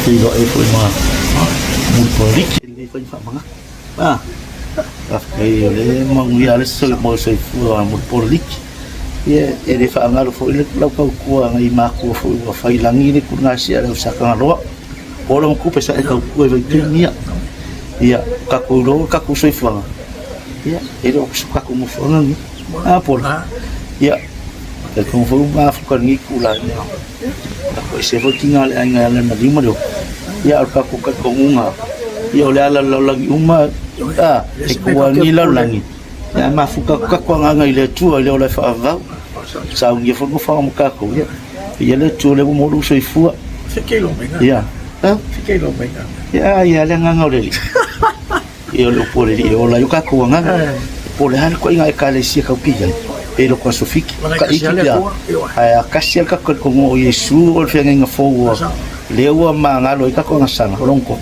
Ilo ay po mga mulpolik. Hindi pa yung mga. Kaya mangyalis sa mga sa mulpolik. Ele fa ngalo fo ile lau kau kua ngai maku fo wa fai langi ni kuna sia lau saka roa ora ku pesa e kau ku e nia ia kaku soi fa ia ele o suka ku mo fo ngi por ia ke ku fo ma fo kan ngi kula ia ko se fo tinga le nga na lima do ia ka unga ia ole ala lau lagi uma e ku ngi lau langi ia ma fu ka nga ile tu ile ole fa va sa ngi fo mo fa mo ka ko ia le tu le mo lu soi fu Fikilo menga. ia Fikilo menga. ia le nga ngau le ia lo pole ia ola yuka ko nga pole hal ko inga ka le sia ka ki ya e lo ko sofiki ka ikia ai akasia ka ko mo yesu o fe nga fo le wa ma nga lo ka ko nga sana ronko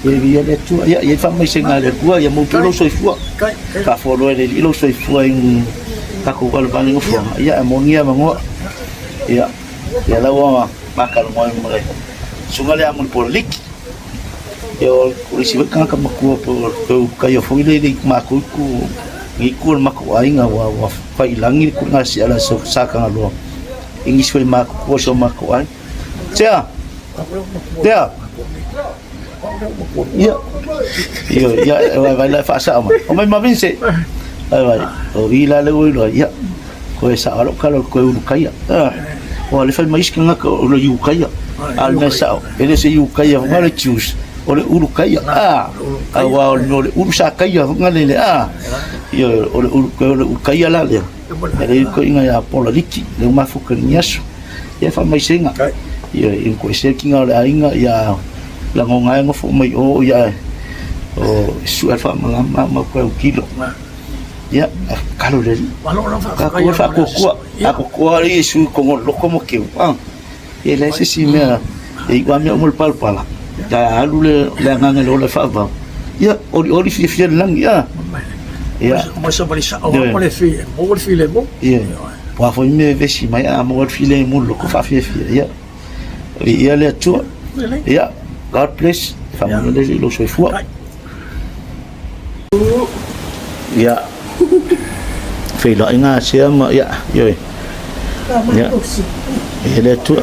e ia le tu ia fa mai singa le kua ia mo lo soi fu ka fo lo le lo soi fu in ka ko ka bani ngo fo ia mo ngia mo ia ia la wa makal mo mo sunga le amul polik yo risibe kan ka makua por ka yo foi le maku ku ngikul maku ainga wa fai langi ku ngasi ala so saka ngalo ingis foi maku so maku ai tia ya vai la fa sa ma o mai mavinse ai o ila le o ya ko sa alo kalo ko u kaya o le fai mais que nga ko lo yu kaya al mesa ele se yu kaya ngale chus ole uru kaya awa ole uru sa kaya ngale ole uru kaya la le ele ko inga ya pola liki le ma fuka niaso ya fa mai singa ya in ko se kinga le inga ya la ngonga ngo fu mai o ya o su alfa ma ko kilo ya kalau le aku fa ko ri su ko lo como que ele se si me igual me mul palpala da alule le nganga le fa va ya ori fi lang ya mo so bali sa o mo le fi le mo ya po fo me vesi mai a mo fi le mo lo ko fa fi ya le tu ya god bless famille de lo so fo ya fe lo nga sia ma ya yo ya le tu